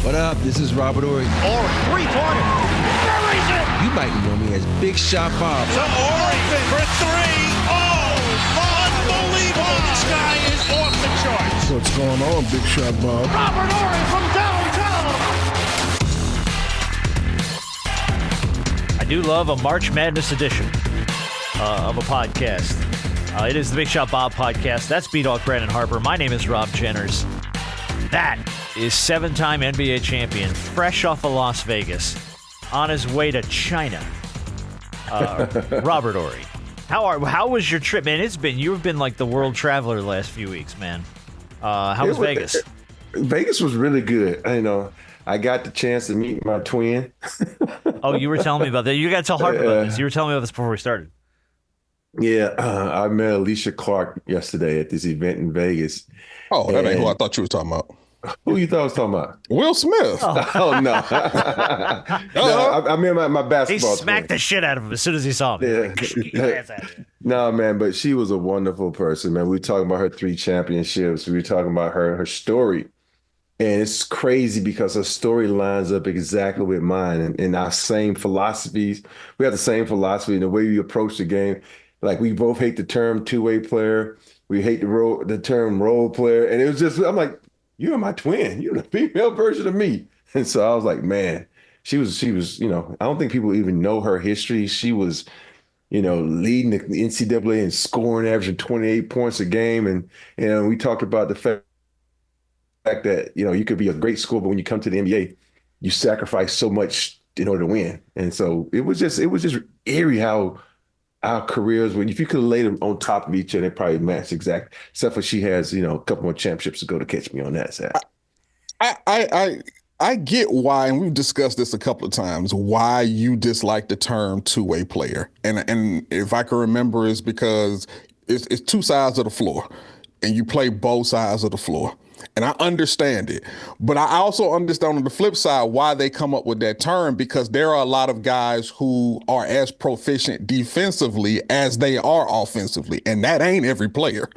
What up? This is Robert Horry. Horry, three-pointer. Buries it! You might know me as Big Shot Bob. To Horry for three. Oh, unbelievable. This guy is off the charts. What's going on, Big Shot Bob? Robert Horry from downtown. I do love a March Madness edition of a podcast. It is the Big Shot Bob podcast. That's B-Dog Brandon Harper. My name is Rob Jenners. That is seven-time NBA champion, fresh off of Las Vegas, on his way to China. Robert Horry. How was your trip, man? You've been like the world traveler the last few weeks, man. How was Vegas? Vegas was really good. I got the chance to meet my twin. Oh, you were telling me about that. You got to tell Harper about this. You were telling me about this before we started. Yeah, I met Alicia Clark yesterday at this event in Vegas. Oh, that ain't who I thought you were talking about. Who you thought I was talking about? Will Smith. Oh no. No, I mean my basketball. He smacked the shit out of him as soon as he saw him. Yeah. No, man, but she was a wonderful person, man. We were talking about her 3 championships. We were talking about her story. And it's crazy because her story lines up exactly with mine and our same philosophies. We have the same philosophy in the way we approach the game. Like, we both hate the term two-way player. We hate the term role player. And it was just, I'm like, you're my twin. You're the female version of me. And so I was like, man, she was, I don't think people even know her history. She was, leading the NCAA in scoring, averaging 28 points a game. And, we talked about the fact that, you could be a great scorer, but when you come to the NBA, you sacrifice so much in order to win. And so it was just eerie how our careers, if you could have laid them on top of each other, they probably matched exactly. Except for she has, a couple more championships to go to catch me on that side. I get why, and we've discussed this a couple of times, why you dislike the term two-way player. And if I can remember, it's because it's two sides of the floor, and you play both sides of the floor. And I understand it. But I also understand on the flip side why they come up with that term, because there are a lot of guys who are as proficient defensively as they are offensively. And that ain't every player.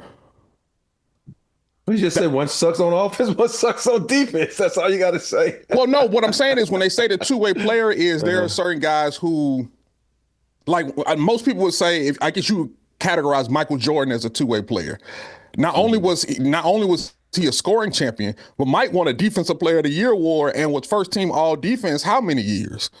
You just said one sucks on offense, one sucks on defense. That's all you got to say. Well, no, what I'm saying is when they say the two-way player is there are certain guys who, like most people would say, I guess you would categorize Michael Jordan as a two-way player. Not only was he a scoring champion, but Mike won a Defensive Player of the Year award and was first team all defense how many years?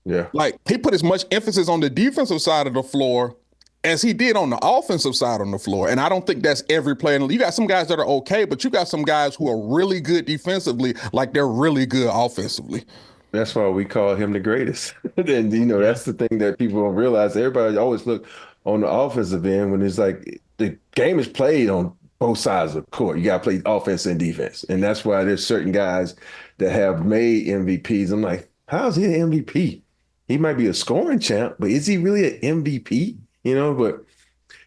Yeah. Like, he put as much emphasis on the defensive side of the floor as he did on the offensive side on the floor. And I don't think that's every player. You got some guys that are okay, but you got some guys who are really good defensively, like they're really good offensively. That's why we call him the greatest. And, that's the thing that people don't realize. Everybody always look on the offensive end when it's like the game is played on both sides of the court. You got to play offense and defense. And that's why there's certain guys that have made MVPs. I'm like, how's he an MVP? He might be a scoring champ, but is he really an MVP? But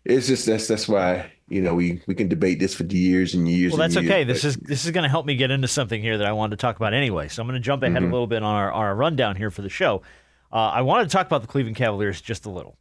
it's just, that's why, we can debate this for years and years. Well, that's okay. This is going to help me get into something here that I wanted to talk about anyway. So I'm going to jump ahead a little bit on our rundown here for the show. I wanted to talk about the Cleveland Cavaliers just a little.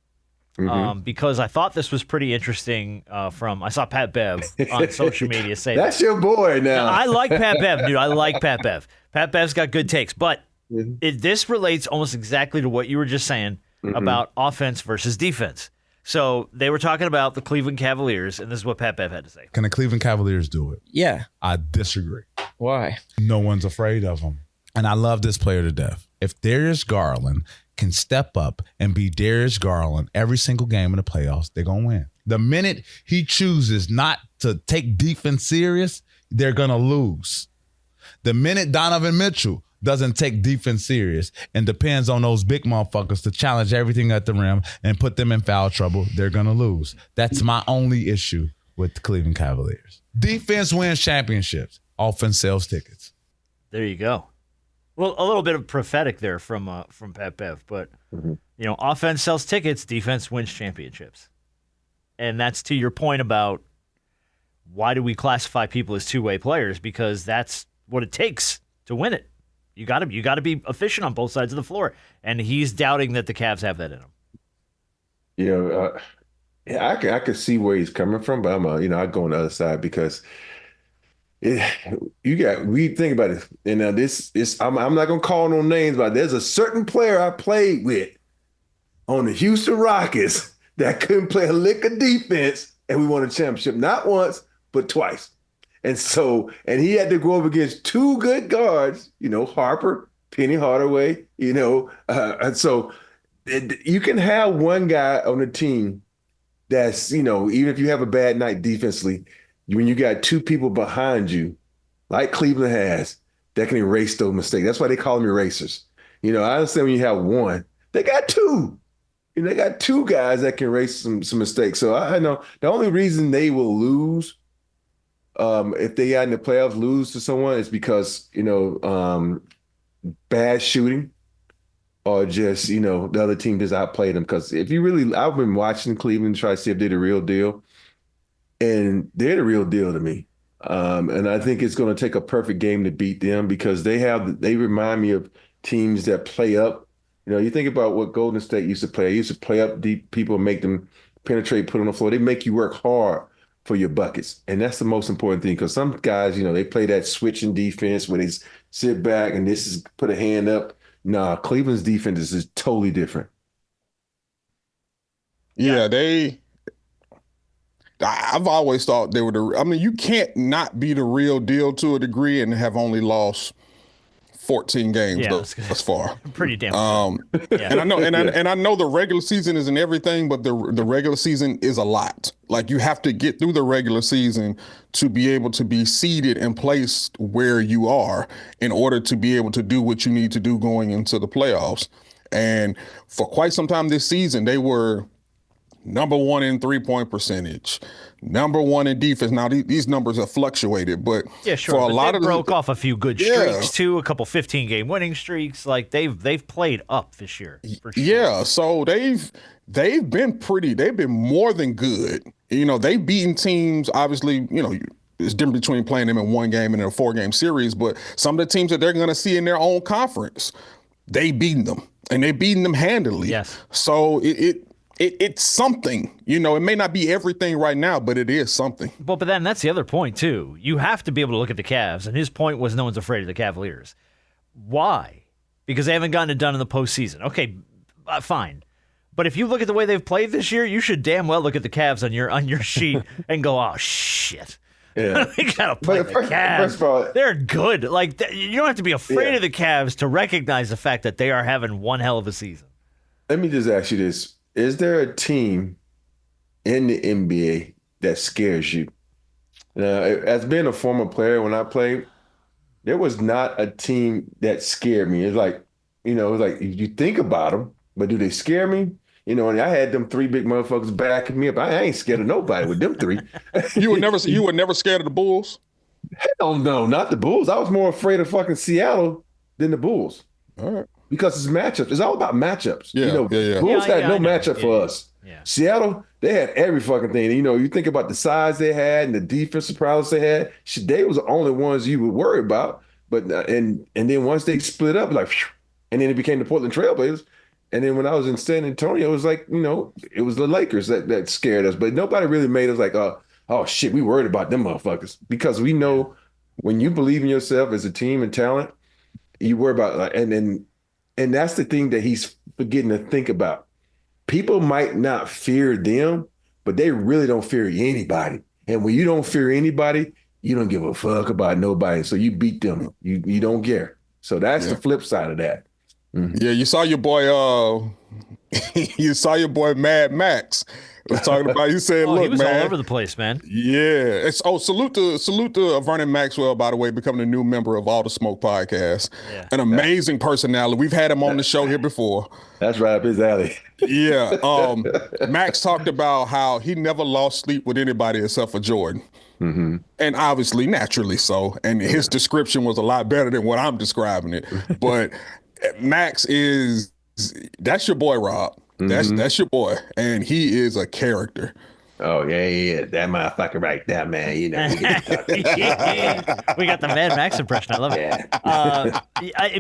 Because I thought this was pretty interesting. I saw Pat Bev on social media say that's your boy now. I like Pat Bev, dude. I like Pat Bev. Pat Bev's got good takes, but this relates almost exactly to what you were just saying about offense versus defense. So they were talking about the Cleveland Cavaliers, and this is what Pat Bev had to say. Can the Cleveland Cavaliers do it? Yeah. I disagree. Why? No one's afraid of them. And I love this player to death. If Darius Garland can step up and be Darius Garland every single game in the playoffs, they're going to win. The minute he chooses not to take defense serious, they're going to lose. The minute Donovan Mitchell doesn't take defense serious and depends on those big motherfuckers to challenge everything at the rim and put them in foul trouble, they're going to lose. That's my only issue with the Cleveland Cavaliers. Defense wins championships. Offense sells tickets. There you go. Well, a little bit of prophetic there from Pat Bev, but offense sells tickets, defense wins championships, and that's to your point about why do we classify people as two-way players? Because that's what it takes to win it. You got to be efficient on both sides of the floor, and he's doubting that the Cavs have that in them. I can, I can see where he's coming from, but I go on the other side because, We think about it. And I'm not gonna call no names, but there's a certain player I played with on the Houston Rockets that couldn't play a lick of defense, and we won a championship not once but twice. And he had to go up against two good guards, Harper, Penny Hardaway, and so you can have one guy on the team that's, even if you have a bad night defensively, when you got two people behind you, like Cleveland has, that can erase those mistakes. That's why they call them erasers. I understand when you have one, they got two. They got two guys that can erase some mistakes. So I know the only reason they will lose, if they got in the playoffs, lose to someone is because, bad shooting or just, the other team just outplayed them. Because I've been watching Cleveland try to see if they're the real deal. And they're the real deal to me. And I think it's going to take a perfect game to beat them because they remind me of teams that play up. You think about what Golden State used to play. They used to play up deep people, make them penetrate, put on the floor. They make you work hard for your buckets. And that's the most important thing because some guys, they play that switching defense where they sit back and this is put a hand up. Nah, Cleveland's defense is totally different. Yeah, I've always thought they were you can't not be the real deal to a degree and have only lost 14 games thus far. Pretty damn. Yeah. And I know, and I know the regular season isn't everything, but the regular season is a lot. Like you have to get through the regular season to be able to be seated and placed where you are in order to be able to do what you need to do going into the playoffs. And for quite some time this season, they were number one in 3-point percentage, number one in defense. Now these numbers have fluctuated, but for a lot of broke off a few good streaks too, a couple 15-game winning streaks. Like they've played up this year. For sure. Yeah, so they've been more than good. They've beaten teams. Obviously, it's different between playing them in one game and in a 4-game series. But some of the teams that they're going to see in their own conference, they beaten them and they beaten them handily. Yes. So it's something, it may not be everything right now, but it is something. But then that's the other point, too. You have to be able to look at the Cavs, and his point was no one's afraid of the Cavaliers. Why? Because they haven't gotten it done in the postseason. Okay, fine. But if you look at the way they've played this year, you should damn well look at the Cavs on your sheet and go, oh, shit. Yeah. We got to play the Cavs. First of all, they're good. Like, you don't have to be afraid of the Cavs to recognize the fact that they are having one hell of a season. Let me just ask you this. Is there a team in the NBA that scares you? Now, as being a former player, when I played, there was not a team that scared me. It's like, you think about them, but do they scare me? And I had them three big motherfuckers backing me up. I ain't scared of nobody with them three. You were never scared of the Bulls? Hell no, not the Bulls. I was more afraid of fucking Seattle than the Bulls. All right. Because it's matchups. It's all about matchups. Yeah. Bulls had no matchup for us. Yeah. Seattle, they had every fucking thing. You think about the size they had and the defensive prowess they had. They was the only ones you would worry about. But and then once they split up, like, and then it became the Portland Trailblazers. And then when I was in San Antonio, it was like, it was the Lakers that scared us. But nobody really made us like, oh shit, we worried about them motherfuckers. Because we know when you believe in yourself as a team and talent, you worry about and that's the thing that he's forgetting to think about. People might not fear them, but they really don't fear anybody. And when you don't fear anybody, you don't give a fuck about nobody. So you beat them. You don't care. So that's the flip side of that. Mm-hmm. Yeah, you saw your boy Mad Max was talking about. He said, "Look, he was man, all over the place, man." Yeah, salute to Vernon Maxwell, by the way, becoming a new member of All the Smoke podcast. Yeah. An amazing personality. We've had him on the show here before. That's right up his alley. Yeah, Max talked about how he never lost sleep with anybody except for Jordan. Mm-hmm. And obviously, naturally so. And his description was a lot better than what I'm describing it. But Max that's your boy, Rob. That's your boy, and he is a character. Oh yeah, that motherfucker right there, man. We got the Mad Max impression. I love it.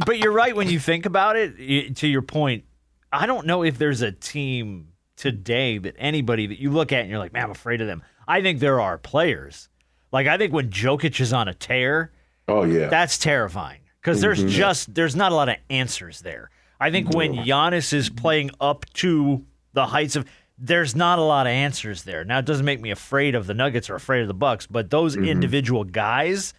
But you're right when you think about it. To your point, I don't know if there's a team today that anybody that you look at and you're like, man, I'm afraid of them. I think there are players, Like, I think when Jokic is on a tear, Oh yeah. that's terrifying because there's not a lot of answers there. I think when Giannis is playing up to the heights of, there's not a lot of answers there. Now, it doesn't make me afraid of the Nuggets or afraid of the Bucks, but those individual guys,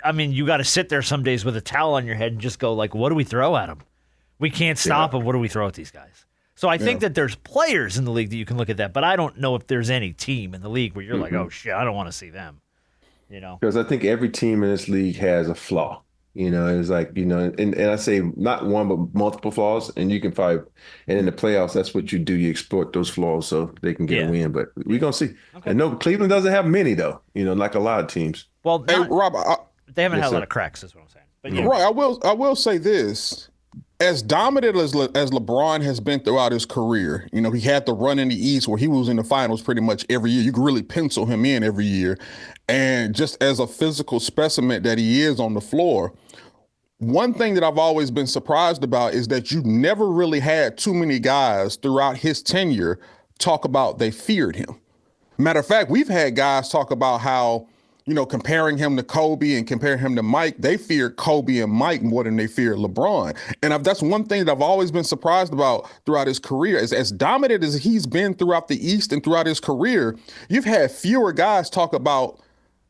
I mean, you got to sit there some days with a towel on your head and just go, like, what do we throw at them? We can't stop them. What do we throw at these guys? So I think that there's players in the league that you can look at that, but I don't know if there's any team in the league where you're like, oh, shit, I don't want to see them. You know? Because I think every team in this league has a flaw. You know, it's like, you know, and I say not one, but multiple flaws. And you can find, and in the playoffs, that's what you do. You exploit those flaws so they can get a win. But we're going to see. Okay. And no, Cleveland doesn't have many, though, you know, like a lot of teams. Well, Hey, Rob, they haven't had a lot of cracks, is what I'm saying. But yeah. Right. I will say this. As dominant as LeBron has been throughout his career, you know, he had the run in the East where he was in the finals pretty much every year. You could really pencil him in every year. And just as a physical specimen that he is on the floor, one thing that I've always been surprised about is that you never really had too many guys throughout his tenure talk about they feared him. Matter of fact, we've had guys talk about how, you know, comparing him to Kobe and comparing him to Mike, they feared Kobe and Mike more than they feared LeBron. And that's one thing that I've always been surprised about throughout his career. As dominant as he's been throughout the East and throughout his career, you've had fewer guys talk about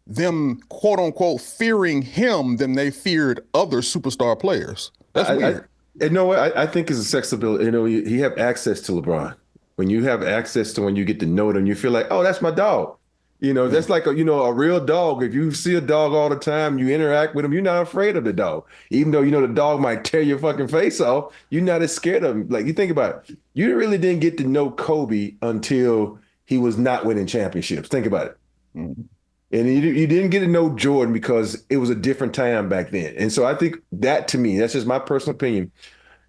them, quote unquote, fearing him than they feared other superstar players. That's weird. I think it's accessibility. You know, you have access to LeBron. When you have access to when you get to know them, you feel like, oh, that's my dog. You know, that's like a real dog. If you see a dog all the time, you interact with him, you're not afraid of the dog. Even though, you know, the dog might tear your fucking face off, you're not as scared of him. Like, you think about it. You really didn't get to know Kobe until he was not winning championships. Think about it. Mm-hmm. And you didn't get to know Jordan because it was a different time back then. And so I think that, to me, that's just my personal opinion,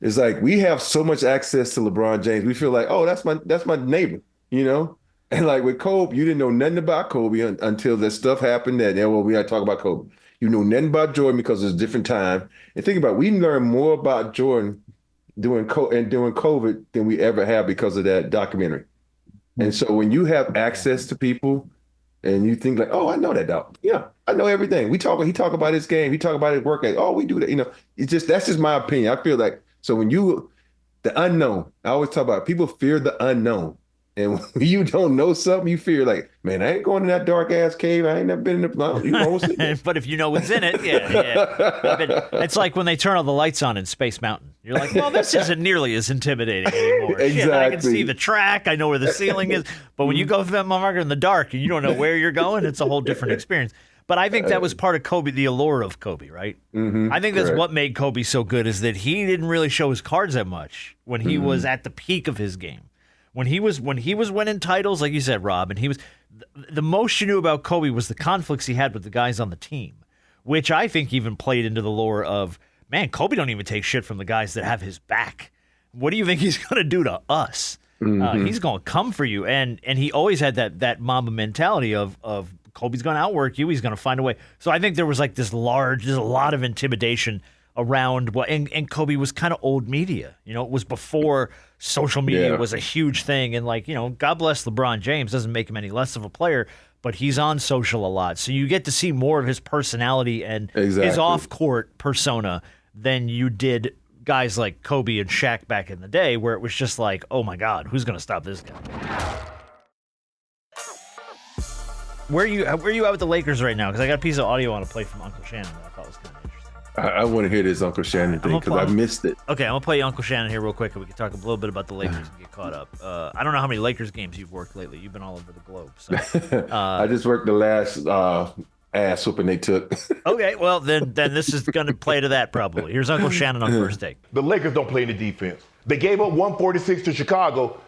is like we have so much access to LeBron James. We feel like, oh, that's my neighbor, you know? And like with Kobe, you didn't know nothing about Kobe until that stuff happened that, we got to talk about Kobe. You know nothing about Jordan because it's a different time. And think about it, we learned more about Jordan during COVID than we ever have because of that documentary. And so when you have access to people, and you think like, oh, I know that dog. Yeah, I know everything. He talk about his game. He talk about his work. Oh, we do that. You know, that's just my opinion. I feel like, so when the unknown, I always talk about people fear the unknown. And when you don't know something, you fear like, man, I ain't going in that dark ass cave. I ain't never been in the. But if you know what's in it, yeah. It's like when they turn all the lights on in Space Mountain. You're like, well, this isn't nearly as intimidating anymore. Exactly. Shit, I can see the track. I know where the ceiling is. But when you go through that motherfucker in the dark and you don't know where you're going, it's a whole different experience. But I think that was part of Kobe, the allure of Kobe, right? Mm-hmm, I think that's what made Kobe so good, is that he didn't really show his cards that much when he was at the peak of his game. When he was winning titles, like you said, Rob, and he was the most you knew about Kobe was the conflicts he had with the guys on the team, which I think even played into the lore of, man, Kobe don't even take shit from the guys that have his back. What do you think he's going to do to us? He's going to come for you, and he always had that Mamba mentality of Kobe's going to outwork you. He's going to find a way. So I think there was like there's a lot of intimidation around and Kobe was kind of old media. You know, it was before social media was a huge thing. And like, you know, God bless LeBron James, doesn't make him any less of a player, but he's on social a lot. So you get to see more of his personality and his off-court persona than you did guys like Kobe and Shaq back in the day, where it was just like, oh my God, who's going to stop this guy? Where are you at with the Lakers right now? Because I got a piece of audio I want to play from Uncle Shannon that I thought was kind of interesting. I want to hear this Uncle Shannon thing because I missed it. Okay, I'm going to play Uncle Shannon here real quick, and we can talk a little bit about the Lakers and get caught up. I don't know how many Lakers games you've worked lately. You've been all over the globe. So, I just worked the last ass whooping they took. Okay, well, then this is going to play to that probably. Here's Uncle Shannon on First Take. The Lakers don't play any defense. They gave up 146 to Chicago.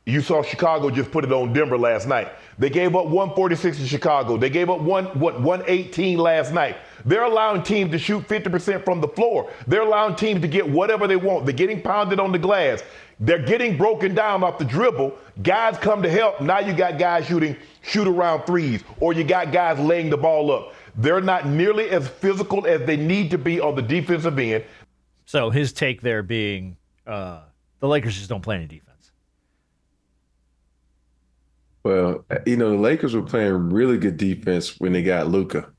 You saw Chicago just put it on Denver last night. They gave up 146 to Chicago. They gave up 118 last night. They're allowing teams to shoot 50% from the floor. They're allowing teams to get whatever they want. They're getting pounded on the glass. They're getting broken down off the dribble. Guys come to help. Now you got guys shooting shoot-around threes, or you got guys laying the ball up. They're not nearly as physical as they need to be on the defensive end. So his take there being the Lakers just don't play any defense. Well, the Lakers were playing really good defense when they got Luka.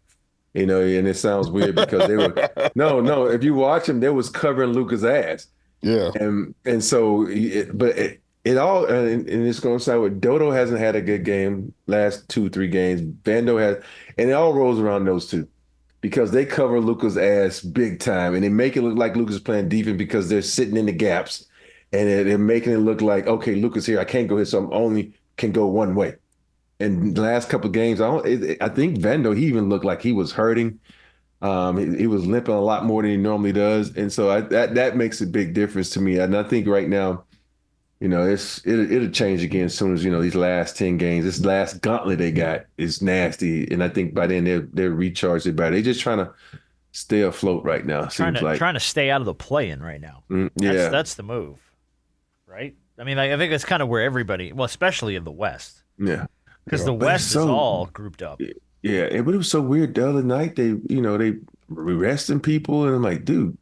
And it sounds weird because they were no. If you watch them, they was covering Luka's ass. Yeah. And so, it all and it's going to sound with Dodo hasn't had a good game last 2-3 games. Vando has, and it all rolls around those two because they cover Luka's ass big time, and they make it look like Luka's playing defense because they're sitting in the gaps, and they're making it look like, okay, Luka's here, I can't go here, so I'm only can go one way. And the last couple of games, I think Vando, he even looked like he was hurting. He was limping a lot more than he normally does, and so that makes a big difference to me. And I think right now, it'll change again as soon as these last 10 games, this last gauntlet they got is nasty, and I think by then they're recharged it better. They're just trying to stay afloat right now. Trying to stay out of the play-in right now. Yeah, that's the move, right? I mean, I think that's kind of where everybody, well, especially in the West, because the West is all grouped up. Yeah, but it was so weird the other night. They resting people, and I'm like, dude,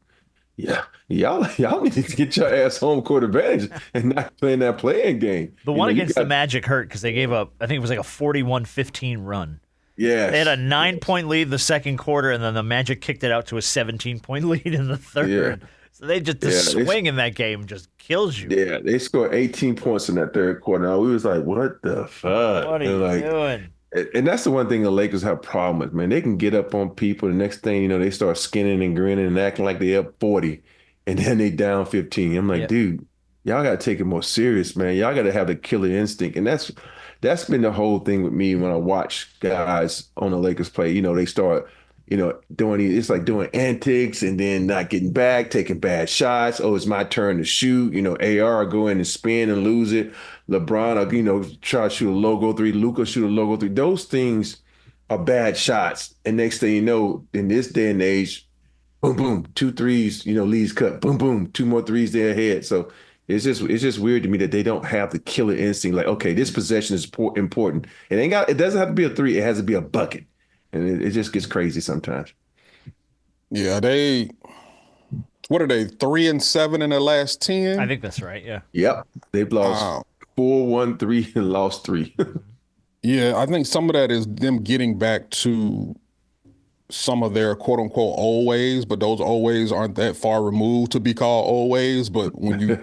yeah, y'all need to get your ass home court advantage and not playing that playing game. The one against the Magic hurt because they gave up, I think it was like a 41-15 run. Yeah, they had a 9-point lead the second quarter, and then the Magic kicked it out to a 17-point lead in the third. Yeah. So the swing in that game just kills you. Yeah, they scored 18 points in that third quarter. Now we was like, what the fuck? What are you doing? And that's the one thing the Lakers have a problem with, man. They can get up on people. The next thing they start skinning and grinning and acting like they up 40, and then they down 15. I'm like, dude, y'all got to take it more serious, man. Y'all got to have the killer instinct. And that's been the whole thing with me when I watch guys on the Lakers play. They start, it's like doing antics and then not getting back, taking bad shots. Oh, it's my turn to shoot. AR go in and spin and lose it. LeBron, try to shoot a logo three. Luka shoot a logo three. Those things are bad shots. And next thing you know, in this day and age, boom, boom, 2 threes, leads cut, boom, boom, 2 more threes they're ahead. So it's just weird to me that they don't have the killer instinct. Like, okay, this possession is important. It doesn't have to be a 3. It has to be a bucket. And it just gets crazy sometimes. Yeah, what are they, 3-7 in their last 10? I think that's right, yeah. Yep. They've lost 4-1-3 and lost 3. Yeah, I think some of that is them getting back to some of their quote unquote old ways, but those old ways aren't that far removed to be called old ways. But when you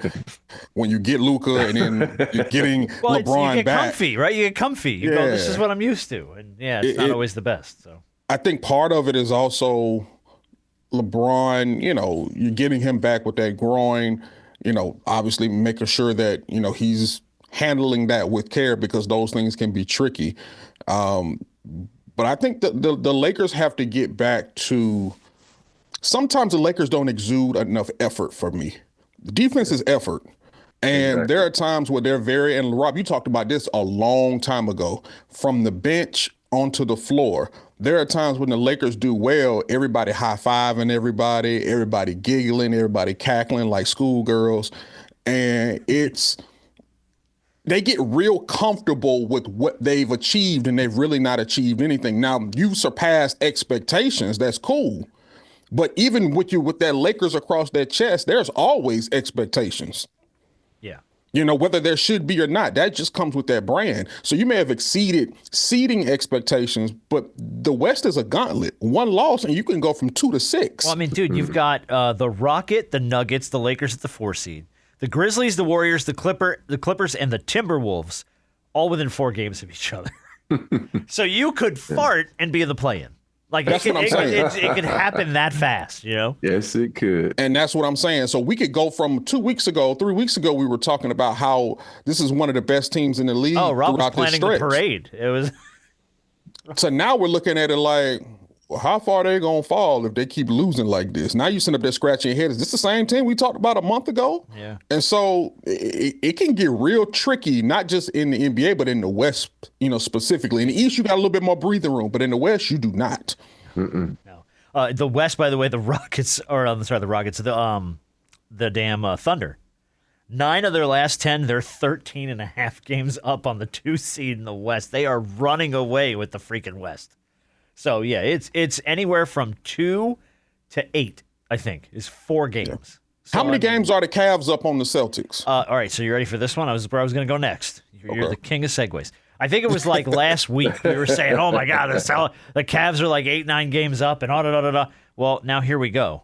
get Luka and then you're getting LeBron you get back, comfy, right? You get comfy. You go, this is what I'm used to, and it's not always the best. So I think part of it is also LeBron. You're getting him back with that groin. Obviously making sure that he's handling that with care because those things can be tricky. But I think the Lakers have to get back to, sometimes the Lakers don't exude enough effort for me. The defense is effort. And there are times where they're and Rob, you talked about this a long time ago, from the bench onto the floor. There are times when the Lakers do well, everybody high-fiving everybody giggling, everybody cackling like schoolgirls. And they get real comfortable with what they've achieved, and they've really not achieved anything. Now, you've surpassed expectations. That's cool. But even with that Lakers across their chest, there's always expectations. Yeah. Whether there should be or not, that just comes with that brand. So you may have exceeded seeding expectations, but the West is a gauntlet. One loss, and you can go from 2 to 6. Well, I mean, dude, you've got the Rocket, the Nuggets, the Lakers at the 4 seed. The Grizzlies, the Warriors, the Clippers, and the Timberwolves, all within 4 games of each other. So you could fart and be in the play-in. Like that's what I'm saying. It could happen that fast, Yes, it could. And that's what I'm saying. So we could go from 3 weeks ago, we were talking about how this is one of the best teams in the league. Oh, Rob was planning the parade. It was. So now we're looking at it like, how far are they going to fall if they keep losing like this? Now you sitting up there scratching your head. Is this the same team we talked about a month ago? Yeah. And so it can get real tricky, not just in the NBA, but in the West, specifically. In the East, you got a little bit more breathing room, but in the West, you do not. Mm-mm. No. The West, by the way, the Rockets, the damn Thunder. 9 of their last 10, they're 13.5 games up on the 2 seed in the West. They are running away with the freaking West. So, yeah, it's anywhere from 2 to 8, I think, is 4 games. Yeah. So, how many games are the Cavs up on the Celtics? All right, so you ready for this one? I was going to go next. You're the king of segues. I think it was like last week we were saying, "Oh my God, the Cavs are like 8-9 games up," and da. Well, now here we go.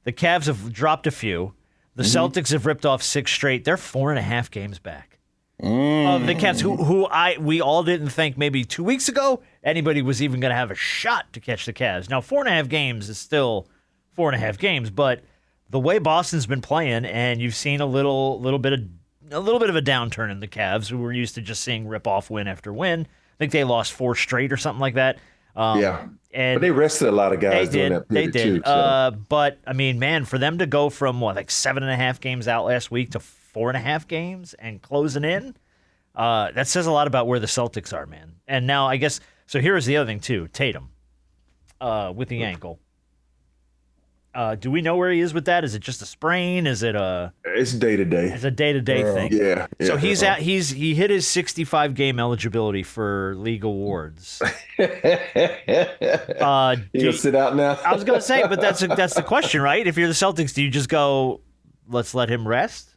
The Cavs have dropped a few. The Celtics have ripped off 6 straight. They're 4.5 games back. The Cavs, who we all didn't think maybe 2 weeks ago anybody was even going to have a shot to catch the Cavs. Now 4.5 games is still 4.5 games, but the way Boston's been playing, and you've seen a little bit of a downturn in the Cavs, who were used to just seeing rip off win after win. I think they lost 4 straight or something like that. But they rested a lot of guys during that period too. So. But I mean, man, for them to go from 7.5 games out last week to 4.5 games and closing in, that says a lot about where the Celtics are, man. And now I guess so. Here's the other thing too: Tatum with the ankle. Do we know where he is with that? Is it just a sprain? Is it a? It's day to day. It's a day to day thing. Yeah. So he hit his 65 game eligibility for league awards. You gonna sit out now? I was gonna say, but that's the question, right? If you're the Celtics, do you just go, let's let him rest?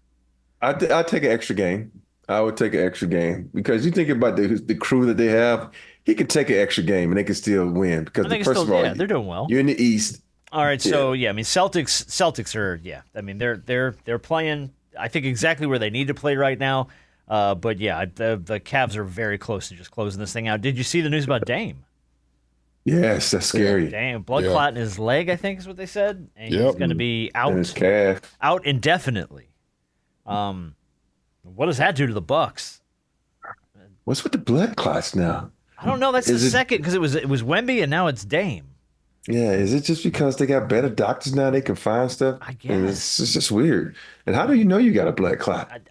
I'd take an extra game. I would take an extra game because you think about the crew that they have. He could take an extra game and they could still win because first of all, they're doing well. You're in the East. All right, so I mean, Celtics are I mean, they're playing, I think, exactly where they need to play right now. But yeah, the Cavs are very close to just closing this thing out. Did you see the news about Dame? Yes, that's scary. Dame, blood clot in his leg, I think is what they said, and he's going to be out indefinitely. What does that do to the Bucks? What's with the blood clots now? I don't know. That's the second, because it was Wemby and now it's Dame. Yeah, is it just because they got better doctors now? They can find stuff. I guess and it's just weird. And how do you know you got a blood clot?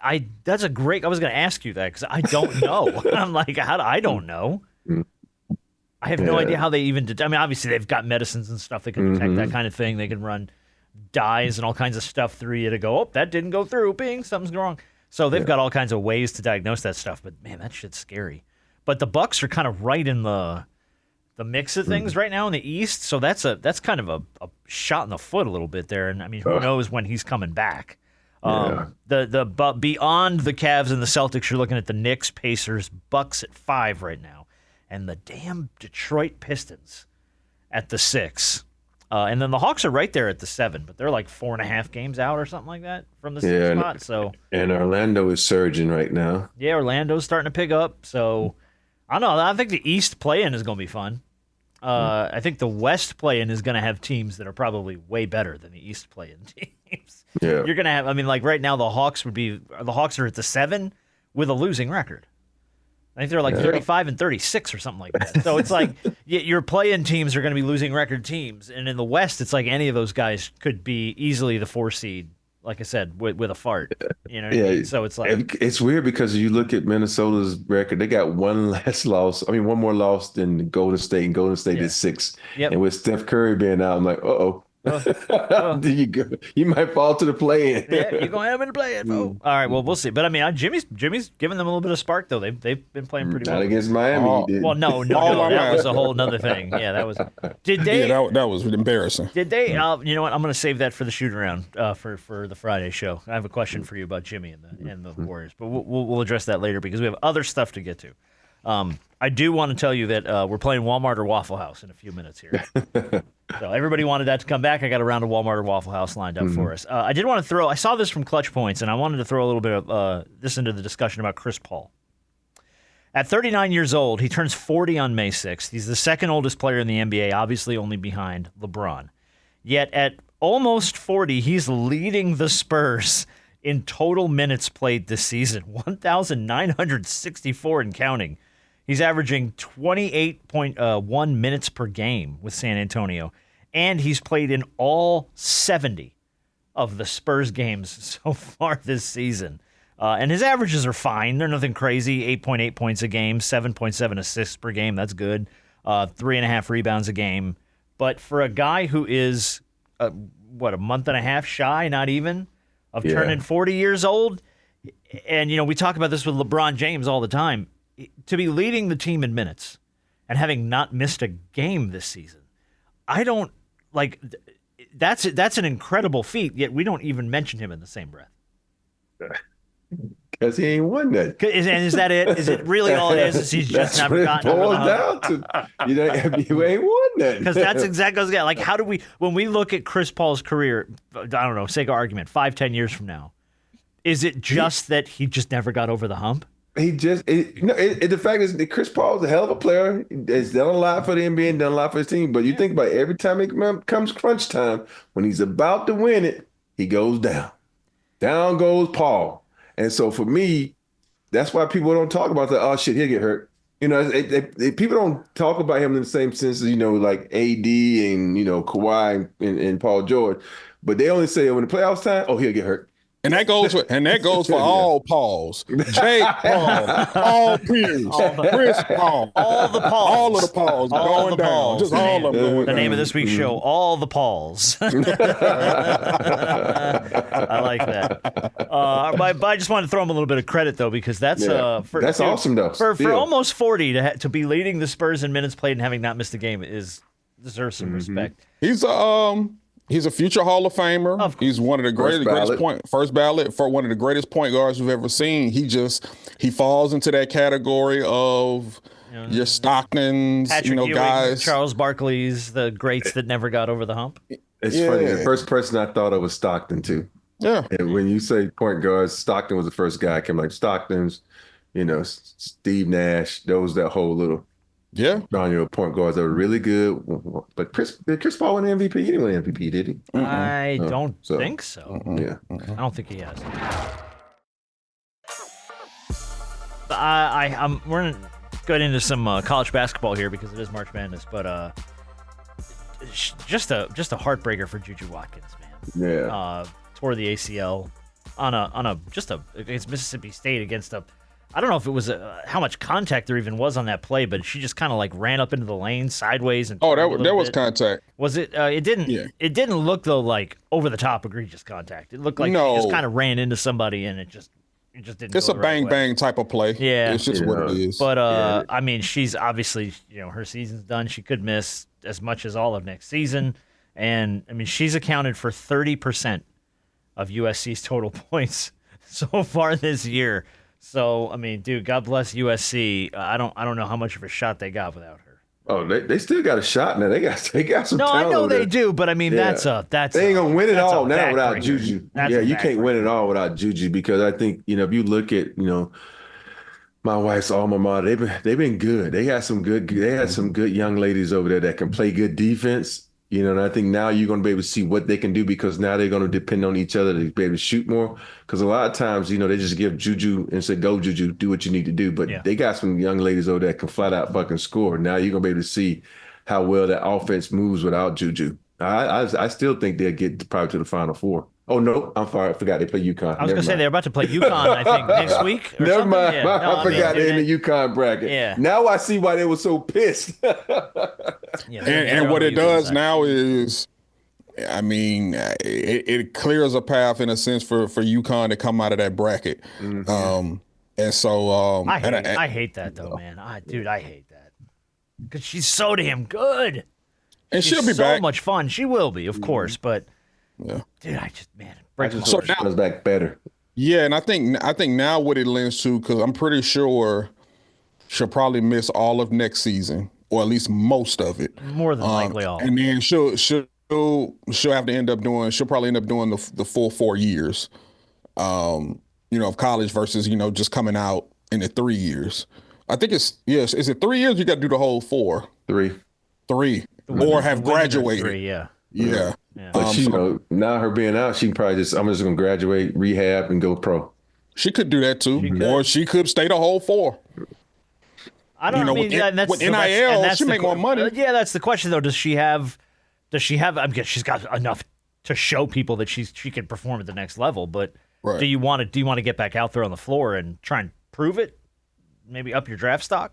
That's a great. I was going to ask you that because I don't know. I'm like, I don't know. I have no idea how they even did. I mean, obviously they've got medicines and stuff that can detect that kind of thing. They can run dyes and all kinds of stuff through you to go, oh, that didn't go through. Bing, something's wrong. So they've got all kinds of ways to diagnose that stuff. But man, that shit's scary. But the Bucks are kind of right in the mix of things right now in the East, so that's kind of a shot in the foot a little bit there. And I mean, who knows when he's coming back? But beyond the Cavs and the Celtics, you're looking at the Knicks, Pacers, Bucks at 5 right now, and the damn Detroit Pistons at the 6. And then the Hawks are right there at the 7, but they're like 4.5 games out or something like that from the 6th spot. So and Orlando is surging right now. Yeah, Orlando's starting to pick up. So I don't know. I think the East play-in is going to be fun. I think the West play-in is going to have teams that are probably way better than the East play-in teams. Yeah. You're going to have, I mean, like right now the Hawks are at the 7 with a losing record. I think they're like 35 and 36 or something like that. So it's like your play-in teams are going to be losing record teams. And in the West, it's like any of those guys could be easily the 4 seed, like I said, with a fart. You know what I mean? So it's like it's weird because you look at Minnesota's record, they got one more loss than Golden State, and Golden State is 6. Yep. And with Steph Curry being out, I'm like, do you go? You might fall to the play-in. Yeah, you're gonna have him in the play-in. All right, well, we'll see. But I mean, Jimmy's giving them a little bit of spark though. They've been playing pretty well. Not against Miami. He did. Well, no, that was a whole nother thing. Yeah, that was. Did they? Yeah, that was embarrassing. Did they? You know what? I'm going to save that for the shoot around for the Friday show. I have a question for you about Jimmy and the Warriors, but we'll address that later because we have other stuff to get to. I do want to tell you that we're playing Walmart or Waffle House in a few minutes here. So everybody wanted that to come back. I got a round of Walmart or Waffle House lined up for us. I did want to I saw this from Clutch Points, and I wanted to throw a little bit of this into the discussion about Chris Paul. At 39 years old, he turns 40 on May 6th. He's the second oldest player in the NBA, obviously only behind LeBron. Yet at almost 40, he's leading the Spurs in total minutes played this season, 1,964 and counting. He's averaging 28.1 minutes per game with San Antonio, and he's played in all 70 of the Spurs games so far this season. And his averages are fine. They're nothing crazy. 8.8 points a game, 7.7 assists per game. That's good. 3.5 rebounds a game. But for a guy who is, a month and a half shy, not even, of turning 40 years old, and, you know, we talk about this with LeBron James all the time, to be leading the team in minutes and having not missed a game this season, I don't like. That's an incredible feat. Yet we don't even mention him in the same breath. Because he ain't won that. And is that it? Is it really all it is? Is he's just That's never what gotten it over the boils hump? down to. You ain't won that. Because that's exactly what I was getting. Like, how do we, when we look at Chris Paul's career, I don't know, sake of argument, 5-10 years from now, is it just that he just never got over the hump? The fact is that Chris Paul's a hell of a player. He's done a lot for the NBA and done a lot for his team. But you think about it, every time it comes crunch time, when he's about to win it, he goes down. Down goes Paul. And so for me, that's why people don't talk about that. Oh shit, he'll get hurt. People don't talk about him in the same sense as, like AD and, Kawhi and Paul George. But they only say when the playoffs time, oh, he'll get hurt. And that goes for all Pauls. Jay Paul, Paul Pierce, Chris Paul, All the Pauls. all of the Pauls All going the down. Pauls. Just all of them going The down. name of this week's show, All the Pauls. I like that. But I just wanted to throw him a little bit of credit, though, because that's that's awesome, though. For almost 40 to be leading the Spurs in minutes played and having not missed a game deserves some respect. He's a future Hall of Famer. He's one of the first ballot for one of the greatest point guards we've ever seen. He falls into that category of your Stocktons, Patrick Ewing, guys. Charles Barkley's, the greats that never got over the hump. It's funny. The first person I thought of was Stockton too. Yeah. And when you say point guards, Stockton was the first guy. I came like Stockton's, Steve Nash, that whole little point guards that were really good. But did Chris Paul win MVP? He didn't win MVP, did he? I don't think so. Yeah. I don't think he has. We're going to get into some college basketball here because it is March Madness, but just a heartbreaker for Juju Watkins, man. Yeah. Tore the ACL against Mississippi State against I don't know if it was how much contact there even was on that play, but she just kind of like ran up into the lane sideways and there was contact. Was it? It didn't. Yeah. It didn't look though like over the top egregious contact. It looked like she just kind of ran into somebody and it just didn't. It's go a the right bang type of play. Yeah, it's just what it is. But I mean, she's obviously her season's done. She could miss as much as all of next season, and I mean she's accounted for 30% of USC's total points so far this year. So, I mean, dude, God bless USC. I don't know how much of a shot they got without her. Oh, they still got a shot now. They got some No, talent. I know there. they do, but I mean, Yeah. they ain't gonna win it all now without Juju. You can't win it all without Juju because I think if you look at my wife's alma mater, they've been good. They had some good young ladies over there that can play good defense. And I think now you're going to be able to see what they can do because now they're going to depend on each other to be able to shoot more. Because a lot of times, they just give Juju and say, go, Juju, do what you need to do. But they got some young ladies over there that can flat out fucking score. Now you're going to be able to see how well that offense moves without Juju. I still think they'll get probably to the Final Four. Oh, no, I'm sorry. I forgot they play UConn. I was going to say they're about to play UConn, I think, next week. Or Never something. mind. Yeah. I forgot they're in the UConn bracket. Yeah. Now I see why they were so pissed. And what it does now is, I mean, it clears a path in a sense for UConn to come out of that bracket. Mm-hmm. And so I hate that though, man. I hate that because she's so damn good. And she'll be so back. much fun. She will be, of course, but yeah, dude, So now comes back better. Yeah, and I think now what it lends to, because I'm pretty sure she'll probably miss all of next season, or at least most of it. More than likely all. And then she'll have to end up doing. She'll probably end up doing the full 4 years, of college versus just coming out in the 3 years. I think is it 3 years? You got to do the whole 4. 3, or have graduated. 3, yeah. Yeah. But now her being out, she can probably I'm just gonna graduate, rehab, and go pro. She could do that too, or she could stay the whole 4. I don't know. With NIL, she make more money. Yeah, that's the question though. Does she have? I guess she's got enough to show people that she can perform at the next level. But do you want to get back out there on the floor and try and prove it? Maybe up your draft stock.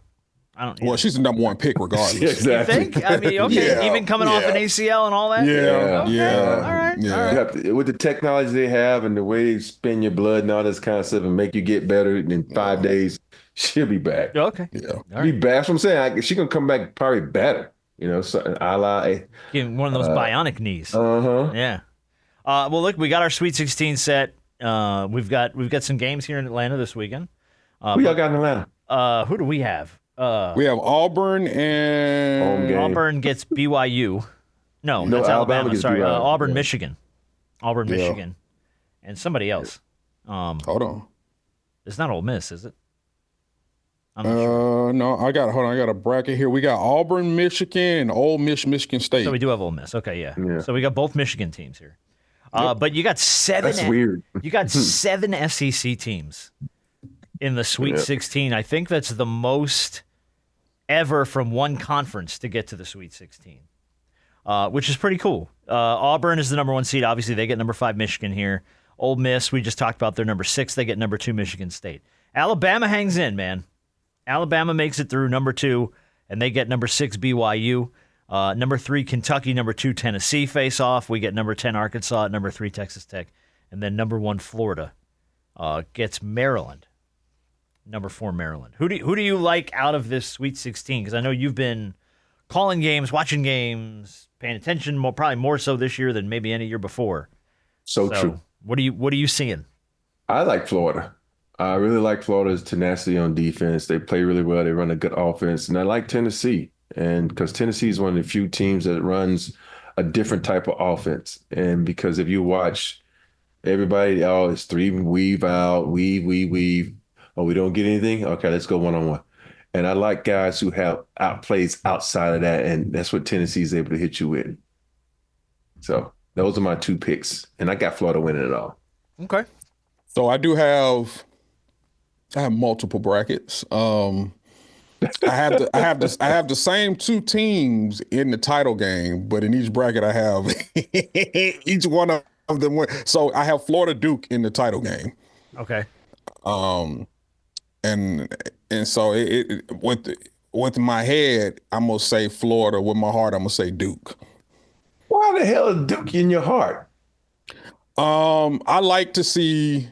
I don't. Well, she's the number 1 pick regardless. Exactly. You think? I mean, okay, even coming off an ACL and all that. Yeah. All right. With the technology they have and the way they spin your blood and all this kind of stuff and make you get better in 5 days, she'll be back. Okay. Yeah. Be back. That's what I'm saying. She's gonna come back probably better. So a la one of those bionic knees. Uh-huh. Yeah. Well, look, we got our Sweet 16 set. We've got some games here in Atlanta this weekend. Who y'all got in Atlanta? Who do we have? We have Auburn and Home game. Auburn gets BYU. No, that's Alabama. gets Sorry, BYU. Auburn, Yeah. Michigan. Auburn, Yeah. Michigan, and somebody else. Hold on. It's not Ole Miss, is it? I'm not sure. No, I got a bracket here. We got Auburn, Michigan, Ole Miss, Michigan State. So we do have Ole Miss. Okay, yeah. Yeah. So we got both Michigan teams here. But you got seven. That's weird. You got 7 SEC teams in the Sweet 16. I think that's the most ever from one conference to get to the Sweet 16, which is pretty cool. Auburn is the number 1 seed. Obviously, they get number 5 Michigan here. Ole Miss, we just talked about, they're number 6. They get number 2 Michigan State. Alabama hangs in, man. Alabama makes it through number 2, and they get number 6 BYU. Number 3 Kentucky, number 2 Tennessee face off. We get number 10 Arkansas, number 3 Texas Tech, and then number 1 Florida gets Maryland. Number 4 Maryland. Who do you like out of this Sweet 16? Because I know you've been calling games, watching games, paying attention probably more so this year than maybe any year before. So true. What are you seeing? I like Florida. I really like Florida's tenacity on defense. They play really well. They run a good offense. And I like Tennessee. And because Tennessee is one of the few teams that runs a different type of offense. And because if you watch everybody, it's 3 weave out, weave. Oh, we don't get anything? Okay, let's go one-on-one. And I like guys who have outplays outside of that. And that's what Tennessee is able to hit you with. So those are my 2 picks. And I got Florida winning it all. Okay. So I have multiple brackets. I have the same 2 teams in the title game, but in each bracket I have each one of them win. So I have Florida Duke in the title game. Okay. And so with my head, I'm gonna say Florida. With my heart, I'm gonna say Duke. Why the hell is Duke in your heart? I like to see.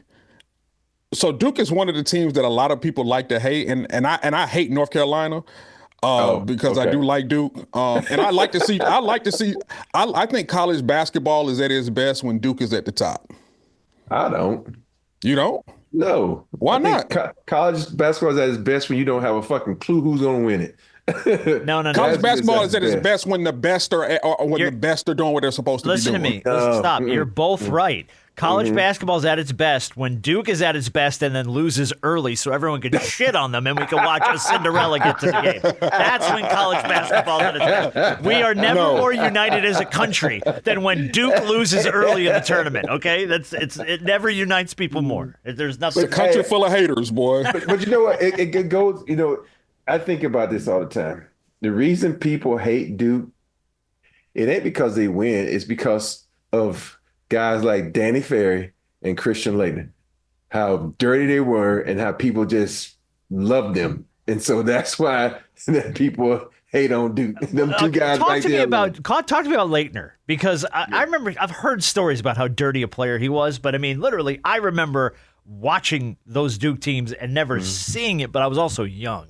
So Duke is one of the teams that a lot of people like to hate, and I hate North Carolina because I do like Duke, and I like to see. I think college basketball is at its best when Duke is at the top. I don't. You don't? No. Why not? College basketball is at its best when you don't have a fucking clue who's going to win it. No. College basketball is at its best when the best are when the best are doing what they're supposed to be Listen doing. to me. Listen, stop. You're both right. College basketball is at its best when Duke is at its best and then loses early so everyone can shit on them and we can watch a Cinderella get to the game. That's when college basketball is at its best. We are never more united as a country than when Duke loses early in the tournament, okay? It never unites people more. There's nothing. It's a country full of haters, boy. But you know what? It goes, I think about this all the time. The reason people hate Duke, it ain't because they win. It's because of guys like Danny Ferry and Christian Laettner, how dirty they were and how people just loved them. And so that's why people hate on Duke. Them 2 guys talk to me about Laettner, because I remember I've heard stories about how dirty a player he was, but I mean, literally, I remember watching those Duke teams and never seeing it, but I was also young.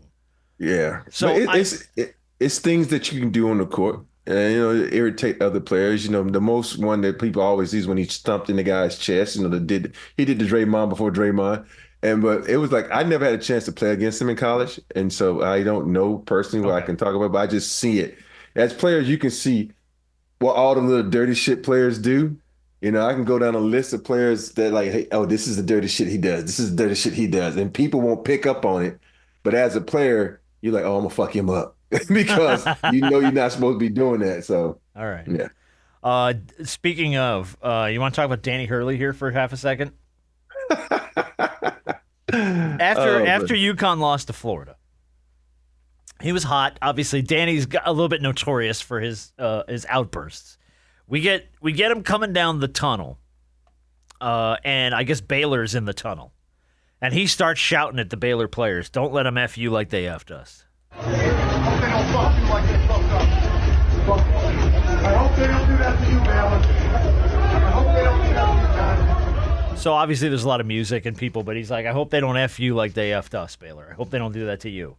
Yeah. So it's things that you can do on the court. Irritate other players. The most one that people always see is when he stumped in the guy's chest. He did the Draymond before Draymond. But it was like I never had a chance to play against him in college. And so I don't know personally what I can talk about, but I just see it. As players, you can see what all the little dirty shit players do. I can go down a list of players that like, hey, oh, this is the dirty shit he does. This is the dirty shit he does. And people won't pick up on it. But as a player, you're like, oh, I'm going to fuck him up. because you're not supposed to be doing that. So, all right. Yeah. Speaking of, you want to talk about Danny Hurley here for half a second? After UConn lost to Florida, he was hot. Obviously, Danny's got a little bit notorious for his outbursts. We get him coming down the tunnel, and I guess Baylor's in the tunnel, and he starts shouting at the Baylor players, "Don't let them F you like they F'd us." I hope they don't fuck you like they fucked up. I hope they don't do that to you, Baylor. I hope they don't do that to you, guys. So obviously there's a lot of music and people, but he's like, I hope they don't F you like they F'd us, Baylor. I hope they don't do that to you.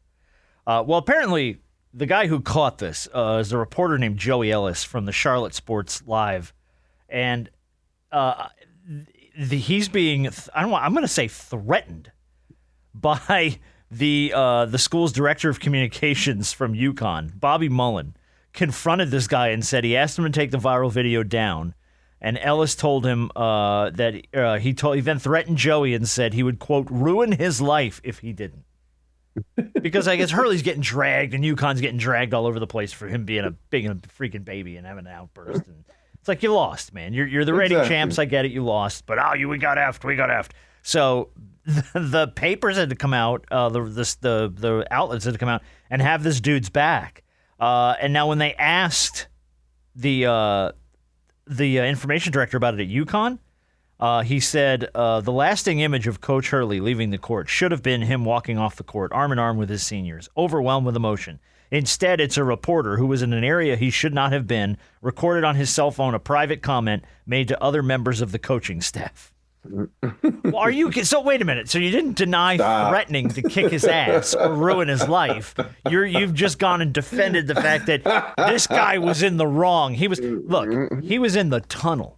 Well, apparently the guy who caught this is a reporter named Joey Ellis from the Charlotte Sports Live. And he's being, I'm going to say threatened by the school's director of communications from UConn, Bobby Mullen, confronted this guy and said he asked him to take the viral video down. And Ellis told him that he then threatened Joey and said he would, quote, ruin his life if he didn't. Because I guess Hurley's getting dragged and UConn's getting dragged all over the place for him being a freaking baby and having an outburst. And it's like, you lost, man. You're the reigning champs. I get it. You lost. But, we got effed. We got effed. So the papers had to come out, the outlets had to come out and have this dude's back. And now when they asked the information director about it at UConn, he said the lasting image of Coach Hurley leaving the court should have been him walking off the court arm in arm with his seniors, overwhelmed with emotion. Instead, it's a reporter who was in an area he should not have been, recorded on his cell phone a private comment made to other members of the coaching staff. Well, so wait a minute. So you didn't deny threatening to kick his ass or ruin his life. You've just gone and defended the fact that this guy was in the wrong. He was in the tunnel.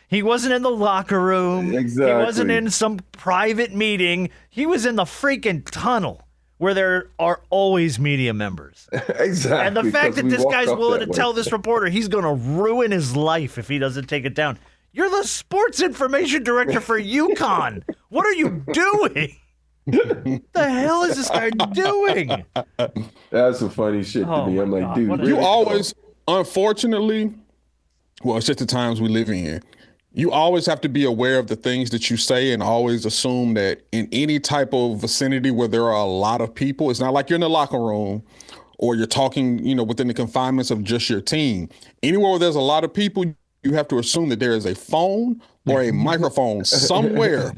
He wasn't in the locker room. Exactly. He wasn't in some private meeting. He was in the freaking tunnel where there are always media members. Exactly. And the fact that this guy's willing to tell this reporter he's going to ruin his life if he doesn't take it down. You're the sports information director for UConn. What are you doing? What the hell is this guy doing? That's some funny shit to me. I'm like, God, dude. You always, unfortunately, well, it's just the times we live in. You always have to be aware of the things that you say and always assume that in any type of vicinity where there are a lot of people, it's not like you're in the locker room or you're talking, within the confinements of just your team. Anywhere where there's a lot of people, you have to assume that there is a phone or a microphone somewhere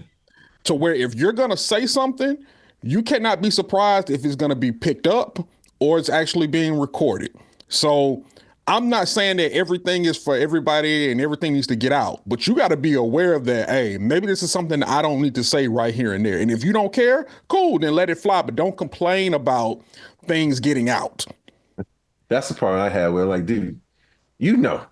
to where if you're going to say something, you cannot be surprised if it's going to be picked up or it's actually being recorded. So I'm not saying that everything is for everybody and everything needs to get out, but you got to be aware of that. Hey, maybe this is something that I don't need to say right here and there. And if you don't care, cool, then let it fly. But don't complain about things getting out. That's the part I had where I'm like, dude,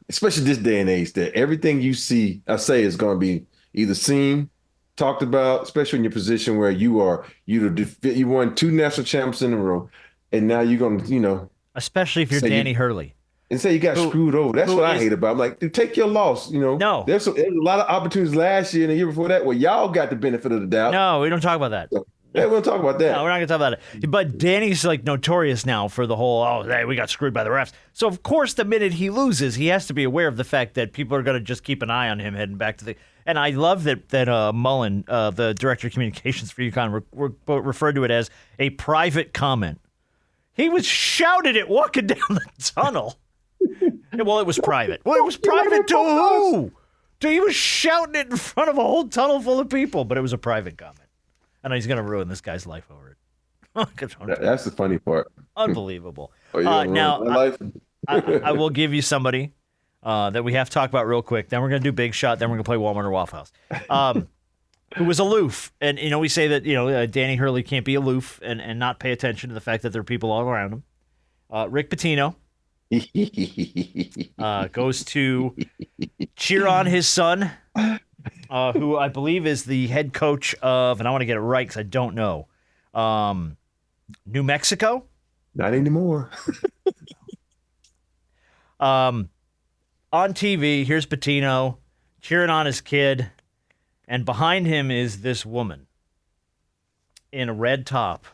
especially this day and age, that everything you see, I say, is going to be either seen, talked about, especially in your position where you won 2 national championships in a row, and now you're going to, especially if you're Danny Hurley. And say you got screwed over. That's what I hate about it. I'm like, dude, take your loss. No. There's a lot of opportunities last year and the year before that where y'all got the benefit of the doubt. No, we don't talk about that. Yeah, we'll talk about that. No, we're not going to talk about it. But Danny's notorious now for the whole, hey, we got screwed by the refs. So, of course, the minute he loses, he has to be aware of the fact that people are going to just keep an eye on him heading back to the... And I love that Mullen, the director of communications for UConn, referred to it as a private comment. He was shouted at walking down the tunnel. Well, it was private. Well, it was private to who? He was shouting it in front of a whole tunnel full of people, but it was a private comment. And he's going to ruin this guy's life over it. That's the funny part. Unbelievable. Now, I will give you somebody that we have to talk about real quick. Then we're going to do Big Shot. Then we're going to play Walmart or Waffle House. Who was aloof. And, we say that, Danny Hurley can't be aloof and not pay attention to the fact that there are people all around him. Rick Pitino goes to cheer on his son, who I believe is the head coach of, and I want to get it right because I don't know, New Mexico? Not anymore. On TV, here's Pitino cheering on his kid, and behind him is this woman in a red top.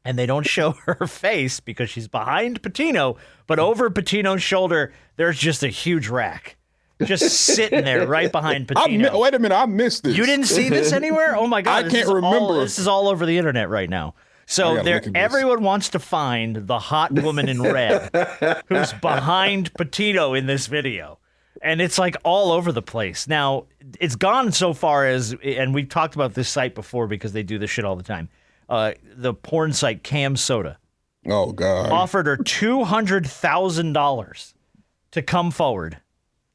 And they don't show her face because she's behind Pitino, but over Pitino's shoulder, there's just a huge rack. Just sitting there right behind Pitino. Wait a minute, I missed this. You didn't see this anywhere? Oh my God. I can't remember. This is all over the internet right now. So everyone wants to find the hot woman in red who's behind Pitino in this video. And it's all over the place. Now, it's gone so far as, and we've talked about this site before because they do this shit all the time. The porn site Cam Soda. Oh, God. Offered her $200,000 to come forward,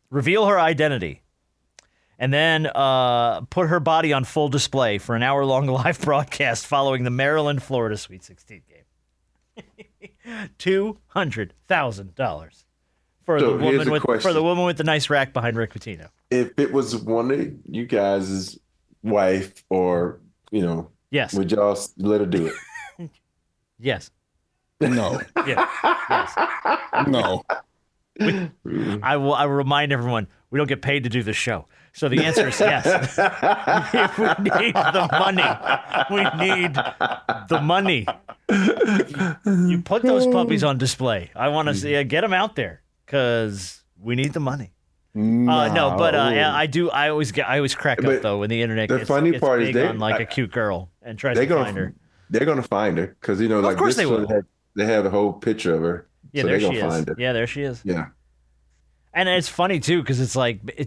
reveal her identity, and then put her body on full display for an hour-long live broadcast following the Maryland-Florida Sweet 16 game. $200,000 For So the here's woman a with question. the nice rack behind Rick Pitino. If it was one of you guys' wife or, Yes. would y'all let her do it? Yes. No, Yeah. Yes. no. I will remind everyone we don't get paid to do this show. So the answer is yes. We need the money. We need the money. You put those puppies on display. I want to see get them out there because we need the money. No, but I do. I always crack up But though when the internet the gets, funny gets part is big on like a cute girl and tries to find her. They're gonna find her because of course they will. They have a whole picture of her. Yeah, so there they're she gonna is. find her. Yeah, there she is. Yeah. And it's funny too because it's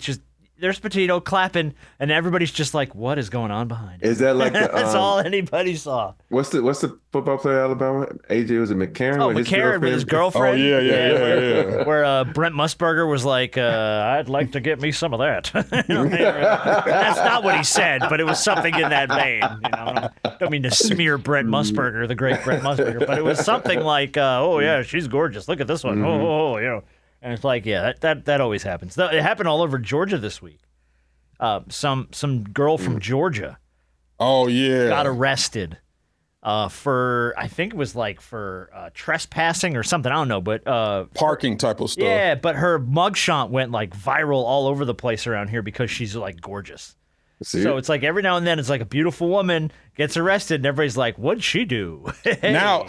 just there's Pitino clapping and everybody's just like, what is going on behind it? Is that like the, That's all anybody saw. What's the football player at Alabama? AJ, was it McCarron? Oh, with McCarron with his girlfriend. Oh, yeah. Where Brent Musburger was like, I'd like to get me some of that. That's not what he said, but it was something in that vein. I don't mean to smear Brent Musburger, the great Brent Musburger, but it was something like, oh yeah, she's gorgeous. Look at this one. Oh. And it's like, yeah, that always happens. It happened all over Georgia this week. Some girl from Georgia. Oh yeah. Got arrested for I think it was like for trespassing or something. I don't know, but Parking type of stuff. yeah. But her mugshot went like viral all over the place around here because she's like gorgeous. See? So it's like every now and then it's like a beautiful woman gets arrested and everybody's like, "What'd she do?" Hey. Now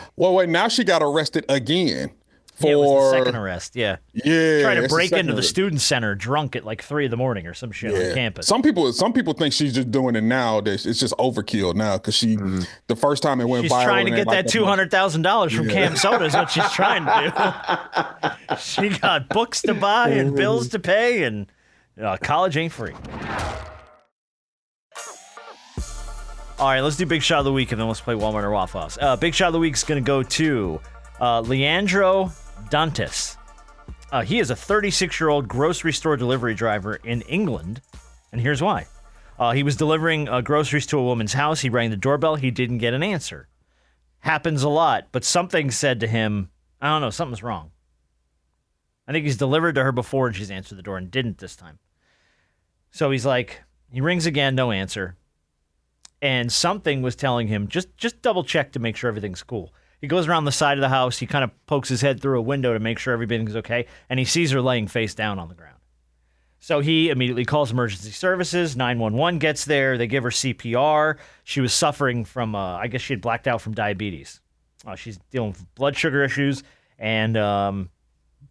she got arrested again. Yeah, it was the second arrest. Yeah. Yeah, Trying to it's the break second into the arrest. student center drunk at like 3 a.m. or some shit on campus. Some people think she's just doing it now. It's just overkill now because the first time it went She's viral. trying to and get like that $200,000 from Cam Soda is what she's trying to do. She got books to buy and bills to pay, and college ain't free. All right, let's do Big Shot of the Week, and then let's play Walmart or Waffle House. Big Shot of the Week is going to go to Leandro Dantes. He is a 36-year-old grocery store delivery driver in England, and here's why. He was delivering groceries to a woman's house. He rang the doorbell. He didn't get an answer. Happens a lot, but something said to him, I don't know, something's wrong. I think he's delivered to her before, and she's answered the door and didn't this time. So he's like, he rings again, no answer. And something was telling him, just double check to make sure everything's cool. He goes around the side of the house. He kind of pokes his head through a window to make sure everything's okay. And he sees her laying face down on the ground. So he immediately calls emergency services. 911 gets there. They give her CPR. She was suffering from, I guess she had blacked out from diabetes. She's dealing with blood sugar issues. And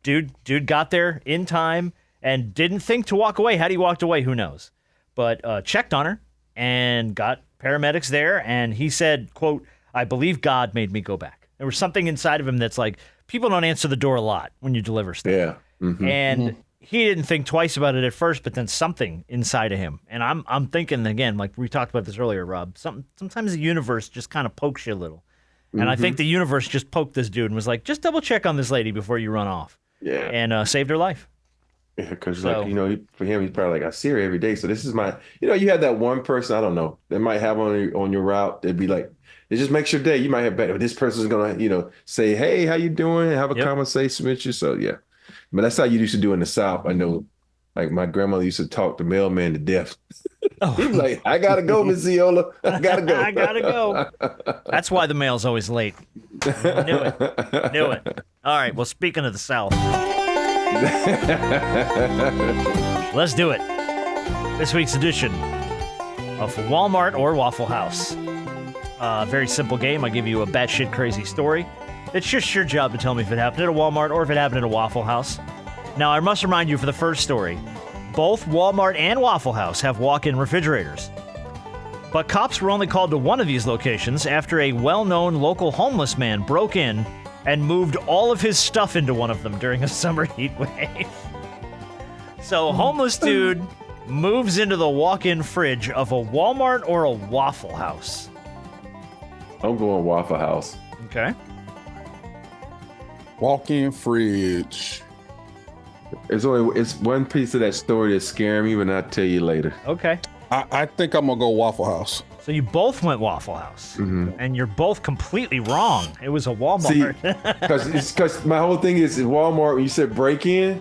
dude got there in time and didn't think to walk away. Had he walked away, who knows? But checked on her and got paramedics there. And he said, quote, I believe God made me go back. There was something inside of him that's like, people don't answer the door a lot when you deliver stuff. Yeah. And he didn't think twice about it at first, but then something inside of him. And I'm thinking, again, like we talked about this earlier, Rob, sometimes the universe just kind of pokes you a little. And I think the universe just poked this dude and was like, just double check on this lady before you run off. Yeah. And saved her life. Yeah, because So- for him, he's probably like, I see her every day. So this is my, you have that one person, I don't know, that might have on your route. They'd be like, it just makes your day. You might have better. This person's gonna, say, hey, how you doing? Have a conversation with you. So yeah, but that's how you used to do in the South. I know, like my grandmother used to talk the mailman to death. He was like, I gotta go, Miss Ziola. I gotta go. I gotta go. That's why the mail's always late. Knew it. All right. Well, speaking of the South, let's do it. This week's edition of Walmart or Waffle House. Very simple game. I give you a batshit crazy story. It's just your job to tell me if it happened at a Walmart or if it happened at a Waffle House. Now, I must remind you for the first story, both Walmart and Waffle House have walk-in refrigerators. But cops were only called to one of these locations after a well-known local homeless man broke in and moved all of his stuff into one of them during a summer heat wave. So, a homeless dude moves into the walk-in fridge of a Walmart or a Waffle House. I'm going Waffle House. Okay. Walk-in fridge. It's one piece of that story that's scaring me, but I'll tell you later. Okay. I think I'm gonna go Waffle House. So you both went Waffle House, and you're both completely wrong. It was a Walmart. See, because my whole thing is in Walmart, when you said break in,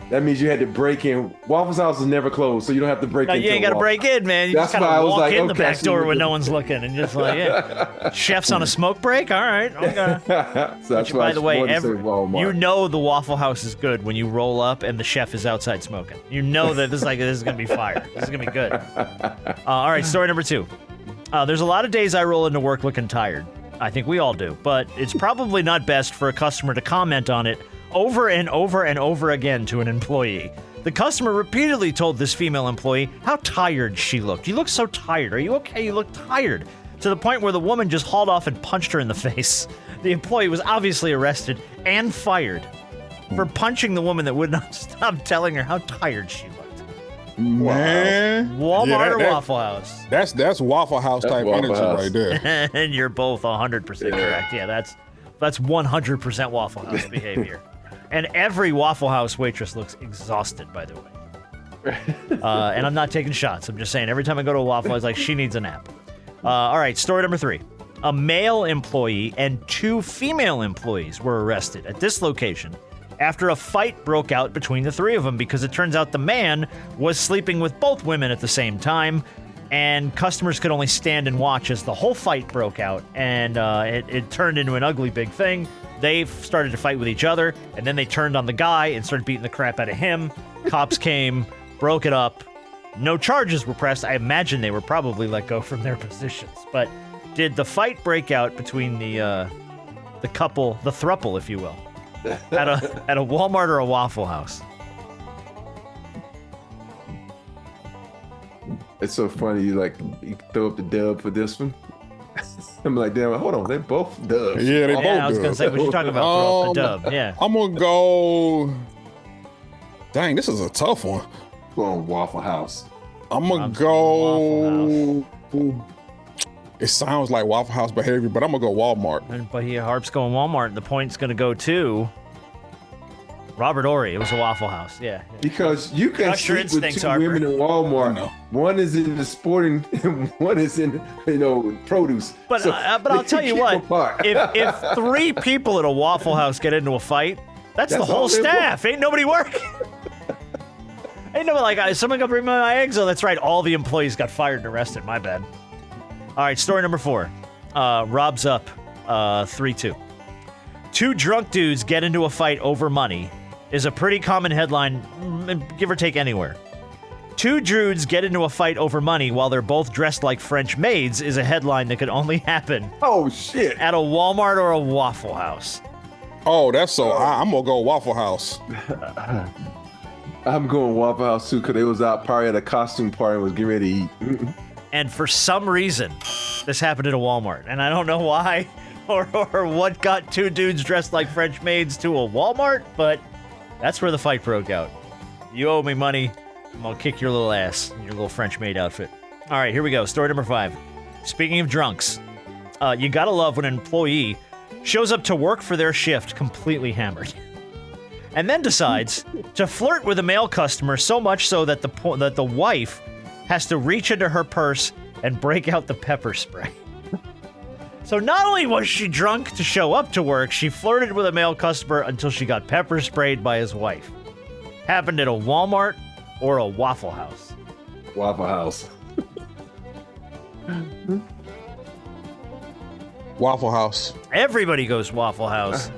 that means you had to break in. Waffle House is never closed, so you don't have to break in. You ain't got to break in, man. You That's just why gotta I was walk like, in the okay, back so door you- when no one's looking, and just like, yeah. Chef's on a smoke break? All right. Okay. So that's why By I the way, wanted to say Walmart. you know the Waffle House is good when you roll up and the chef is outside smoking. You know that this is going to be fire. This is going to be good. All right, story number 2. There's a lot of days I roll into work looking tired. I think we all do. But it's probably not best for a customer to comment on it over and over and over again to an employee. The customer repeatedly told this female employee how tired she looked. You look so tired. Are you okay? You look tired. To the point where the woman just hauled off and punched her in the face. The employee was obviously arrested and fired for punching the woman that would not stop telling her how tired she looked. Man. Walmart or that- Waffle House? That's Waffle House type Waffle energy House. right there. And you're both 100% correct. Yeah, that's 100% Waffle House behavior. And every Waffle House waitress looks exhausted, by the way. And I'm not taking shots. I'm just saying every time I go to a Waffle House, like, she needs a nap. All right, story number 3. A male employee and 2 female employees were arrested at this location after a fight broke out between the 3 of them because it turns out the man was sleeping with both women at the same time, and customers could only stand and watch as the whole fight broke out, and it turned into an ugly big thing. They started to fight with each other, and then they turned on the guy and started beating the crap out of him. Cops came, broke it up. No charges were pressed. I imagine they were probably let go from their positions. But did the fight break out between the couple, the throuple, if you will, at a Walmart or a Waffle House? It's so funny. You throw up the dub for this one. I'm like, damn, hold on. They both dubs. Yeah, they Yeah, both I was do. gonna say, what you talking about? Throw up the dub. Yeah. I'm gonna go. Dang, this is a tough one. Going Waffle House. I'm gonna I'm go. Waffle It sounds like Waffle House behavior, but I'm gonna go Walmart. But here, Harp's going Walmart. The point's gonna go to Robert Horry. It was a Waffle House. Yeah. Because you can Trust your sleep with instincts, 2 Harper. women in Walmart. No. One is in the sporting, and one is in, produce. But So I'll they tell you keep what, apart. if 3 people at a Waffle House get into a fight, that's the That's whole all they staff. Ain't nobody working. Ain't nobody like, someone got to bring my eggs. Oh, that's right. All the employees got fired and arrested. My bad. All right, story number 4. Rob's up 3-2. 2 drunk dudes get into a fight over money is a pretty common headline, give or take anywhere. 2 dudes get into a fight over money while they're both dressed like French maids is a headline that could only happen Oh, shit. at a Walmart or a Waffle House. Oh, that's so. I'm gonna go Waffle House. I'm going Waffle House, too, because they was out party at a costume party and was getting ready to eat. And for some reason, this happened at a Walmart. And I don't know why or what got 2 dudes dressed like French maids to a Walmart, but that's where the fight broke out. You owe me money. I'm going to kick your little ass in your little French maid outfit. All right, here we go. Story number 5. Speaking of drunks, you got to love when an employee shows up to work for their shift completely hammered and then decides to flirt with a male customer so much so that the wife has to reach into her purse and break out the pepper spray. So not only was she drunk to show up to work, she flirted with a male customer until she got pepper sprayed by his wife. Happened at a Walmart or a Waffle House? Waffle House. Waffle House. Everybody goes Waffle House.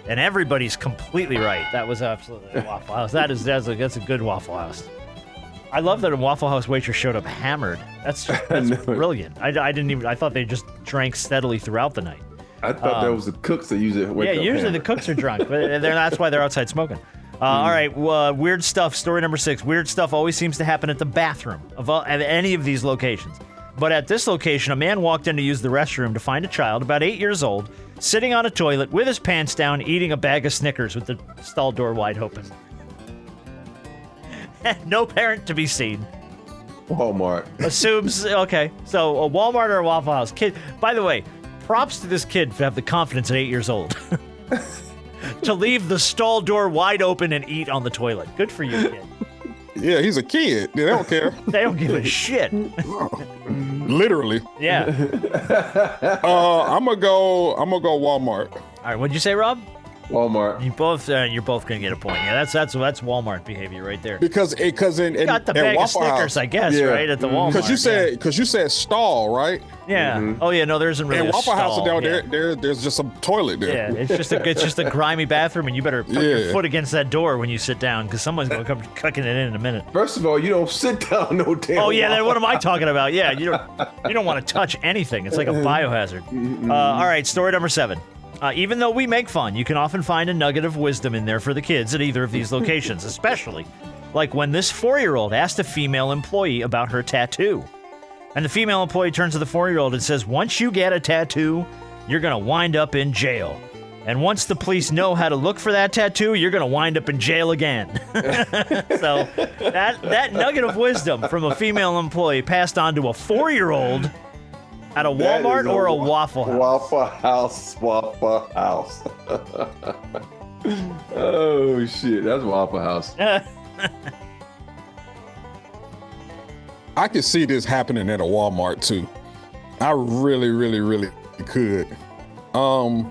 And everybody's completely right. That was absolutely a Waffle House. That's a good Waffle House. I love that a Waffle House waitress showed up hammered. That's brilliant. I thought they just drank steadily throughout the night. I thought that was the cooks that usually wake Yeah, up usually the hammered. cooks are drunk, but that's why they're outside smoking. All right, weird stuff. Story number 6. Weird stuff always seems to happen at the bathroom at any of these locations. But at this location, a man walked in to use the restroom to find a child about 8 years old sitting on a toilet with his pants down, eating a bag of Snickers with the stall door wide open. No parent to be seen. Walmart. Assumes, okay, so a Walmart or a Waffle House. Kid, by the way, props to this kid to have the confidence at 8 years old to leave the stall door wide open and eat on the toilet. Good for you, kid. Yeah, he's a kid. They don't care. They don't give a shit. Literally. Yeah. I'm gonna go Walmart. All right. What'd you say, Rob? Walmart. You're both gonna get a point. Yeah, that's Walmart behavior right there. Because in Got the at bag of Waffle Snickers, House, I guess, Yeah. right at the Walmart. because you said stall, right? Yeah. Oh yeah. No, there isn't really And a Waffle House stall. down Yeah. there's just a toilet there. Yeah, it's just a grimy bathroom, and you better put your Yeah. foot against that door when you sit down, because someone's gonna come kicking it in a minute. First of all, you don't sit down no damn. Oh yeah, then Waffle what am I talking about? Yeah, you don't want to touch anything. It's like a biohazard. All right, story number 7. Even though we make fun, you can often find a nugget of wisdom in there for the kids at either of these locations, especially like when this 4-year-old asked a female employee about her tattoo. And the female employee turns to the 4-year-old and says, once you get a tattoo, you're going to wind up in jail. And once the police know how to look for that tattoo, you're going to wind up in jail again. So that nugget of wisdom from a female employee passed on to a 4-year-old at a Walmart or a Waffle House? Waffle House. Oh, shit. That's Waffle House. I could see this happening at a Walmart too. I really, really, really could. I'm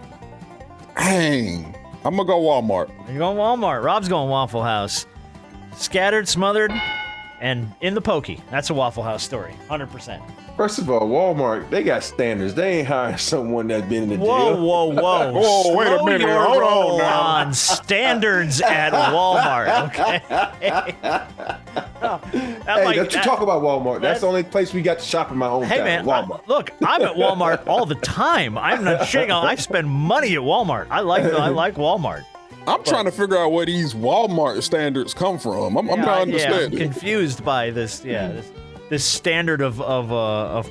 gonna go Walmart. You're going Walmart. Rob's going Waffle House. Scattered, smothered, and in the pokey. That's a Waffle House story. 100%. First of all, Walmart, they got standards. They ain't hiring someone that's been in the Whoa, jail. whoa, whoa. Whoa, wait a Slow minute. your Hold on roll now. on standards at Walmart, okay? Hey, let's talk about Walmart. That's the only place we got to shop in my hometown. Hey, man, Walmart. look, I'm at Walmart all the time. I'm not shitting on. I spend money at Walmart. I like Walmart. I'm trying to figure out where these Walmart standards come from. I'm not I'm understanding. confused by this. Yeah, this standard of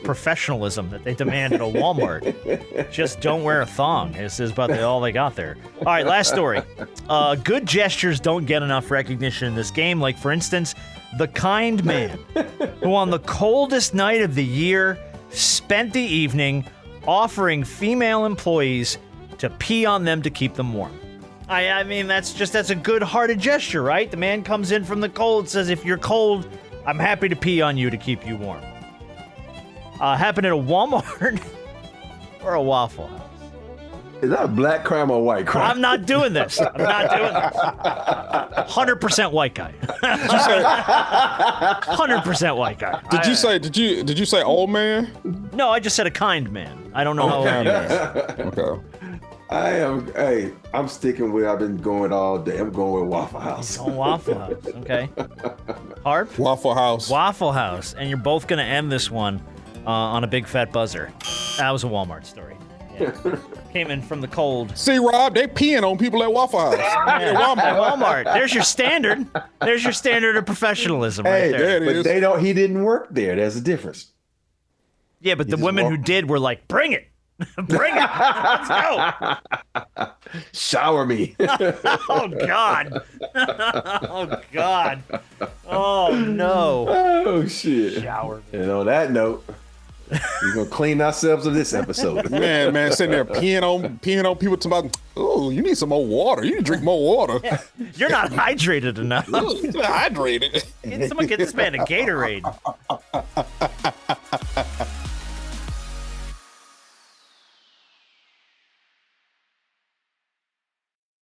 professionalism that they demand at a Walmart. Just don't wear a thong. This is about all they got there. All right, last story. Good gestures don't get enough recognition in this game. Like, for instance, the kind man who on the coldest night of the year spent the evening offering female employees to pee on them to keep them warm. I mean, that's a good-hearted gesture, right? The man comes in from the cold, says, if you're cold, I'm happy to pee on you to keep you warm. Happened at a Walmart or a Waffle House? Is that a black crime or white crime? I'm not doing this. 100% white guy. 100% white guy. Did you say old man? No, I just said a kind man. I don't know how old he is. Okay. I'm sticking with, I've been going all day. I'm going with Waffle House. Oh, Waffle House. Okay. Harp? Waffle House. Waffle House. And you're both going to end this one on a big fat buzzer. That was a Walmart story. Yeah. Came in from the cold. See, Rob, they peeing on people at Waffle House. At Walmart. There's your standard. There's your standard of professionalism right there. there it But is. he didn't work there. There's a differance. Yeah, but the just women who walk- did were like, bring it. Bring it. Let's go. Shower me. Oh, God. Oh, God. Oh, no. Oh, shit. Shower. And on that note, we're going to clean ourselves of this episode. Man, sitting there peeing on people talking about, oh, you need some more water. You need to drink more water. You're not hydrated enough. Hydrated. Someone get this man a Gatorade.